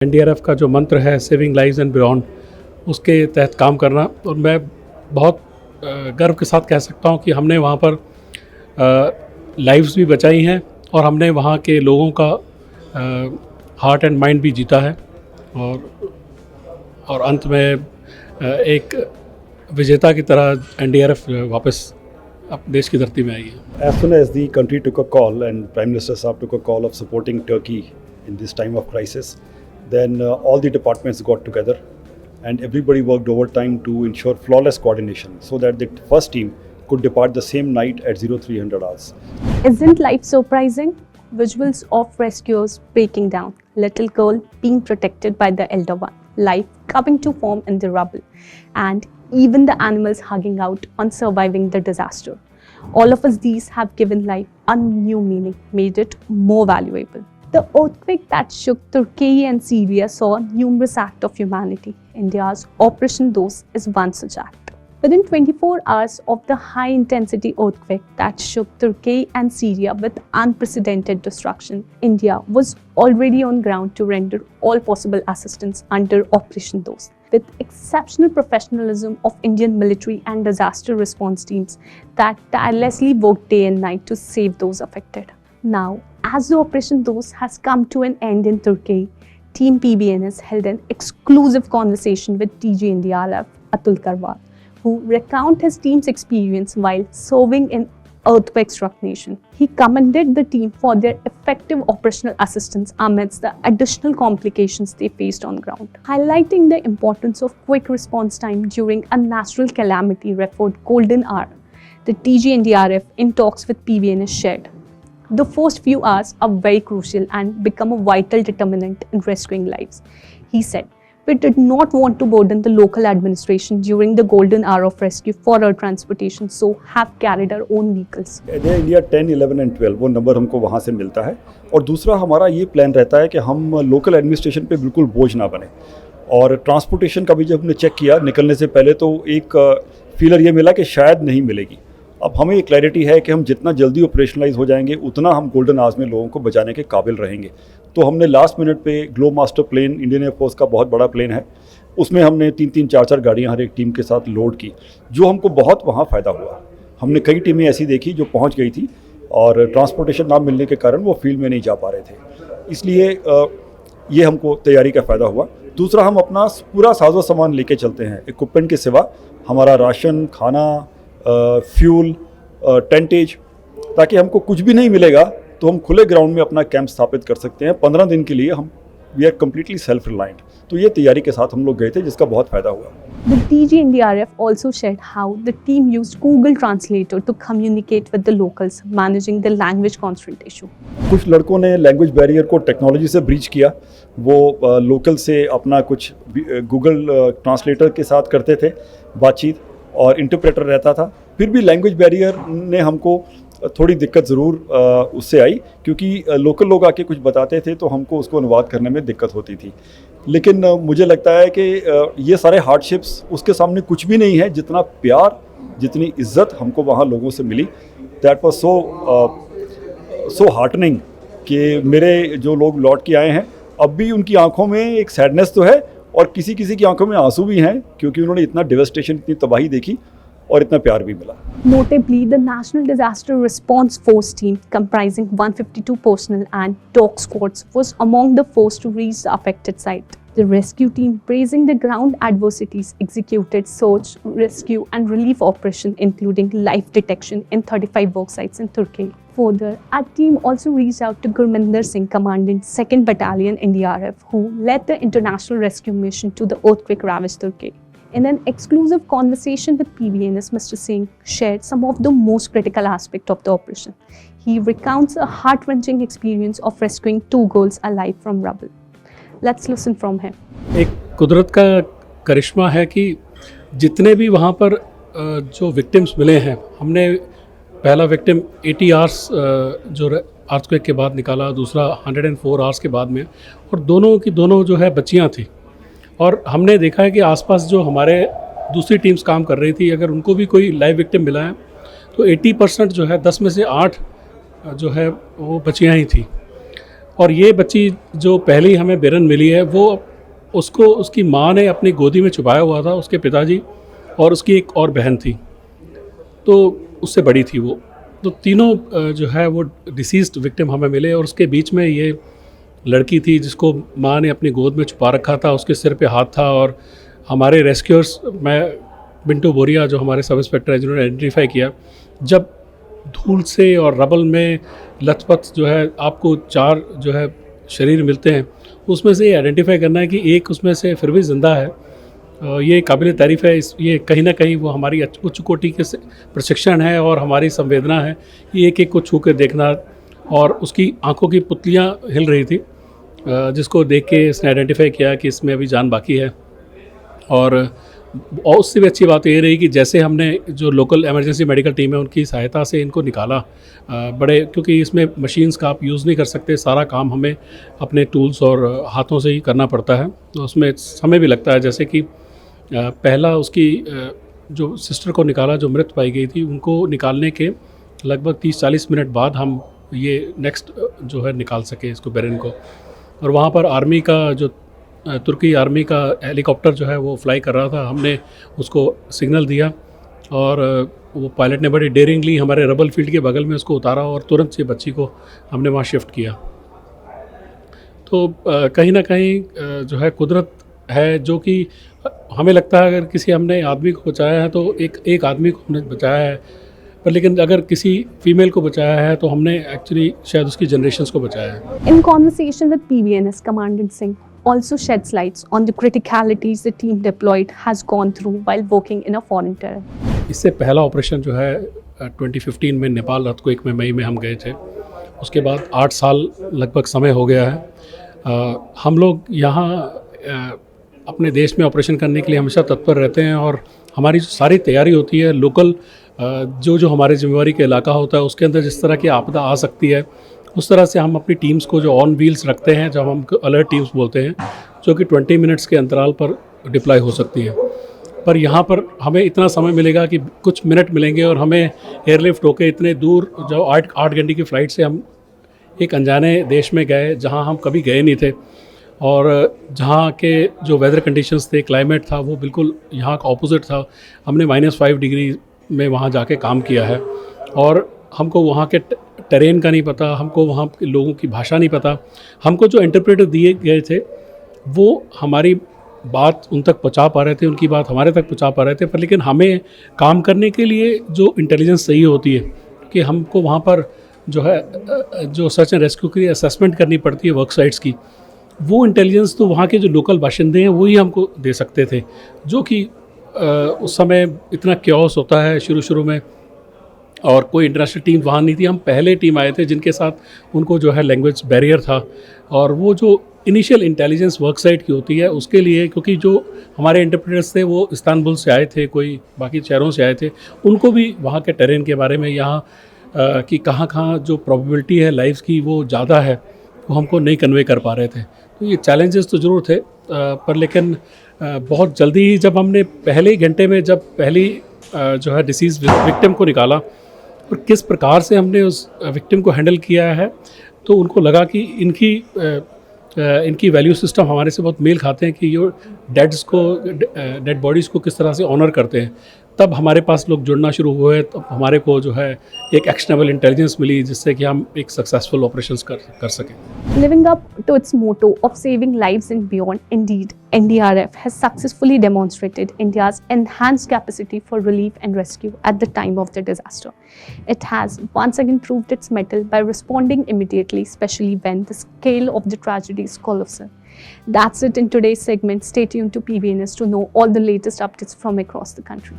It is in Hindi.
एनडीआरएफ का जो मंत्र है सेविंग लाइव्स एंड बियॉन्ड, उसके तहत काम करना। और मैं बहुत गर्व के साथ कह सकता हूँ कि हमने वहाँ पर लाइव्स भी बचाई हैं और हमने वहाँ के लोगों का हार्ट एंड माइंड भी जीता है और अंत में एक विजेता की तरह एनडीआरएफ वापस अब देश की धरती में आई है। As soon as the country took a call and Prime Minister Saab took a call of supporting Turkey in this time of crisis, then all the departments got together and everybody worked overtime to ensure flawless coordination so that the first team could depart the same night at 0300 hours. Isn't life surprising? Visuals of rescuers breaking down, little girl being protected by the elder one, life coming to form in the rubble, and even the animals hugging out on surviving the disaster. All of us these have given life a new meaning, made it more valuable. The earthquake that shook Turkey and Syria saw numerous acts of humanity. India's Operation Dost is one such act. Within 24 hours of the high-intensity earthquake that shook Turkey and Syria with unprecedented destruction, India was already on ground to render all possible assistance under Operation Dost. With exceptional professionalism of Indian military and disaster response teams that tirelessly worked day and night to save those affected. Now, as the Operation Dost has come to an end in Turkey, Team PBNS held an exclusive conversation with DG NDRF Atul Karwal, who recounted his team's experience while serving in earthquake-struck nation. He commended the team for their effective operational assistance amidst the additional complications they faced on ground. Highlighting the importance of quick response time during a natural calamity referred golden hour, the DG NDRF in talks with PBNS shared. The first few hours are very crucial and become a vital determinant in rescuing lives. He said, "We did not want to burden the local administration during the golden hour of rescue for our transportation, so have carried our own vehicles." India 10, 11 and 12 वो नंबर हमको वहाँ से मिलता है। और दूसरा हमारा ये प्लान रहता है कि हम लोकल एडमिनिस्ट्रेशन पे बिल्कुल बोझ ना बने। और ट्रांसपोर्टेशन का भी जब हमने चेक किया निकलने से पहले तो एक फीलर ये मिला कि शायद नहीं मिलेगी। अब हमें ये क्लैरिटी है कि हम जितना जल्दी ऑपरेशनलाइज हो जाएंगे उतना हम गोल्डन आवर्स में लोगों को बचाने के काबिल रहेंगे। तो हमने लास्ट मिनट पे Globemaster plane, Indian air force का बहुत बड़ा प्लेन है, उसमें हमने 3-3, 4-4 गाड़ियाँ हर एक टीम के साथ लोड की, जो हमको बहुत वहाँ फ़ायदा हुआ। हमने कई टीमें ऐसी देखी जो पहुँच गई थी और ट्रांसपोर्टेशन ना मिलने के कारण वो फील्ड में नहीं जा पा रहे थे, इसलिए ये हमको तैयारी का फ़ायदा हुआ। दूसरा, हम अपना पूरा साजो सामान लेके चलते हैं इक्विपमेंट के सिवा, हमारा राशन, खाना, फ्यूल, टेंटेज, ताकि हमको कुछ भी नहीं मिलेगा तो हम खुले ग्राउंड में अपना कैंप स्थापित कर सकते हैं। 15 दिन के लिए हम we are completely self reliant. तो ये तैयारी के साथ हम लोग गए थे, जिसका बहुत फ़ायदा हुआ। The DG NDRF also shared how the team used Google Translator to communicate with the locals, managing the language constraint issue. कुछ लड़कों ने लैंग्वेज बैरियर को टेक्नोलॉजी से ब्रीच किया। वो लोकल से अपना कुछ गूगल ट्रांसलेटर के साथ करते थे बातचीत और इंटरप्रेटर रहता था। फिर भी लैंग्वेज बैरियर ने हमको थोड़ी दिक्कत ज़रूर उससे आई, क्योंकि लोकल लोग आके कुछ बताते थे तो हमको उसको अनुवाद करने में दिक्कत होती थी। लेकिन मुझे लगता है कि ये सारे हार्डशिप्स उसके सामने कुछ भी नहीं है जितना प्यार, जितनी इज्जत हमको वहाँ लोगों से मिली। दैट वाज सो हार्टनिंग कि मेरे जो लोग लौट के आए हैं अब भी उनकी आंखों में एक सैडनेस तो है और किसी किसी की आंखों में आंसू भी हैं, क्योंकि उन्होंने इतना डिवास्टेशन, इतनी तबाही देखी और इतना प्यार भी मिला। Notably, the National Disaster Response Force team, comprising 152 personnel and dog squads, was among the first to reach the affected site. The rescue team, braving the ground adversities, executed search, rescue and relief operation, including life detection in 35 work sites in Turkey. Further, our team also reached out to Gurminder Singh, commanding 2nd Battalion NDRF, who led the international rescue mission to the earthquake-ravaged Turkey. In an exclusive conversation with PBNS, Mr. Singh shared some of the most critical aspects of the operation. He recounts a heart-wrenching experience of rescuing 2 girls alive from rubble. Let's listen from him. एक कुदरत का करिश्मा है कि जितने भी वहाँ पर जो विक्टिम्स मिले हैं, हमने पहला विक्टिम 80 आवर्स जो अर्थक्वेक के बाद निकाला, दूसरा 104 आवर्स के बाद में, और दोनों की दोनों जो है बच्चियाँ थी। और हमने देखा है कि आसपास जो हमारे दूसरी टीम्स काम कर रही थी, अगर उनको भी कोई लाइव विक्टिम मिला है तो 80% जो है 10 में से 8 जो है वो बच्चियाँ ही थी। और ये बच्ची जो पहली हमें बेरन मिली है वो उसको उसकी माँ ने अपनी गोदी में छुपाया हुआ था, उसके पिताजी और उसकी एक और बहन थी, तो उससे बड़ी थी वो। तो तीनों जो है वो डिसीज्ड विक्टिम हमें मिले और उसके बीच में ये लड़की थी जिसको माँ ने अपनी गोद में छुपा रखा था, उसके सिर पे हाथ था। और हमारे रेस्क्यूअर्स, मैं बिंटू बोरिया जो हमारे सब इंस्पेक्टर हैं जिन्होंने आइडेंटिफाई किया, जब धूल से और रबल में लथपथ जो है आपको 4 जो है शरीर मिलते हैं, उसमें से ये आइडेंटिफाई करना है कि एक उसमें से फिर भी ज़िंदा है, ये काबिल तारीफ़ है। ये कहीं ना कहीं वो हमारी उच्च कोटि के प्रशिक्षण है और हमारी संवेदना है। ये एक एक को छू कर देखना, और उसकी आंखों की पुतलियां हिल रही थी, जिसको देख के इसने आइडेंटिफाई किया कि इसमें अभी जान बाकी है। और उससे भी अच्छी बात ये रही कि जैसे हमने जो लोकल इमरजेंसी मेडिकल टीम है उनकी सहायता से इनको निकाला, बड़े, क्योंकि इसमें मशीन्स का आप यूज़ नहीं कर सकते, सारा काम हमें अपने टूल्स और हाथों से ही करना पड़ता है, तो उसमें समय भी लगता है। जैसे कि पहला उसकी जो सिस्टर को निकाला जो मृत पाई गई थी, उनको निकालने के लगभग 30-40 मिनट बाद हम ये नेक्स्ट जो है निकाल सके इसको, बेरन को। और वहाँ पर आर्मी का जो तुर्की आर्मी का हेलीकॉप्टर जो है वो फ्लाई कर रहा था, हमने उसको सिग्नल दिया और वो पायलट ने बड़ी डेयरिंगली हमारे रबल फील्ड के बगल में उसको उतारा और तुरंत से बच्ची को हमने वहाँ शिफ्ट किया। तो कहीं ना कहीं जो है कुदरत है, जो कि हमें लगता है अगर किसी हमने आदमी को बचाया है तो एक आदमी को हमने बचाया है, पर लेकिन अगर किसी फीमेल को बचाया है तो हमने एक्चुअली शायद उसकी जनरेशंस को बचाया है। In conversation with PVNS, Commandant Singh also sheds lights on the criticalities the team deployed has gone through while working in a foreign terrain. इससे पहला ऑपरेशन जो है 2015 में नेपाल अर्थक्वेक में मई में हम गए थे, उसके बाद 8 साल लगभग समय हो गया है। हम लोग यहाँ अपने देश में ऑपरेशन करने के लिए हमेशा तत्पर रहते हैं और हमारी जो सारी तैयारी होती है, लोकल जो हमारे जिम्मेवारी का इलाका होता है उसके अंदर जिस तरह की आपदा आ सकती है, उस तरह से हम अपनी टीम्स को जो ऑन व्हील्स रखते हैं, जब हम अलर्ट टीम्स बोलते हैं, जो कि 20 मिनट्स के अंतराल पर डिप्लॉय हो सकती हैं। पर यहाँ पर हमें इतना समय मिलेगा कि कुछ मिनट मिलेंगे और हमें एयरलिफ्ट होकर इतने दूर, जो 8 घंटे की फ़्लाइट से हम एक अनजाने देश में गए जहाँ हम कभी गए नहीं थे, और जहाँ के जो वेदर कंडीशंस थे, क्लाइमेट था, वो बिल्कुल यहाँ का ऑपोजिट था। हमने -5 डिग्री में वहाँ जाके काम किया है और हमको वहाँ के टेरेन का नहीं पता, हमको वहाँ के लोगों की भाषा नहीं पता। हमको जो इंटरप्रेटर दिए गए थे वो हमारी बात उन तक पहुँचा पा रहे थे, उनकी बात हमारे तक पहुँचा पा रहे थे, पर लेकिन हमें काम करने के लिए जो इंटेलिजेंस चाहिए होती है कि हमको वहाँ पर जो है जो सर्च एंड रेस्क्यू के लिए असेसमेंट करनी पड़ती है वर्क साइट्स की, वो इंटेलिजेंस तो वहाँ के जो लोकल बाशिंदे हैं वही हमको दे सकते थे, जो कि उस समय इतना क्योस होता है शुरू में, और कोई इंटरनेशनल टीम वहाँ नहीं थी। हम पहले टीम आए थे जिनके साथ उनको जो है लैंग्वेज बैरियर था, और वो जो इनिशियल इंटेलिजेंस वर्क साइट की होती है उसके लिए, क्योंकि जो हमारे इंटरप्रेटर्स थे वो इस्तांबुल से आए थे, कोई बाकी शहरों से आए थे, उनको भी वहाँ के टेरेन के बारे में, यहाँ कि कहाँ जो प्रोबेबिलिटी है लाइफ की वो ज़्यादा है, वो हमको नहीं कन्वे कर पा रहे थे। तो ये चैलेंजेस तो ज़रूर थे, पर लेकिन बहुत जल्दी ही जब हमने पहले ही घंटे में जब पहली जो है डिसीज़ विक्टिम को निकाला और किस प्रकार से हमने उस विक्टिम को हैंडल किया है, तो उनको लगा कि इनकी वैल्यू सिस्टम हमारे से बहुत मेल खाते हैं, कि ये डेड बॉडीज़ को किस तरह से ऑनर करते हैं। तब हमारे पास लोग जुड़ना शुरू हुए, तब हमारे को जो है एक एक्शनेबल इंटेलिजेंस मिली, जिससे कि हम एक सक्सेसफुल ऑपरेशंस कर सकें। Living up to its motto of saving lives and beyond, indeed, NDRF has successfully demonstrated India's enhanced capacity for relief and rescue at the time of the disaster. It has once again proved its mettle by responding immediately, especially when the scale of the tragedy is colossal. That's it in today's segment. Stay tuned to PVNS to know all the latest updates from across the country.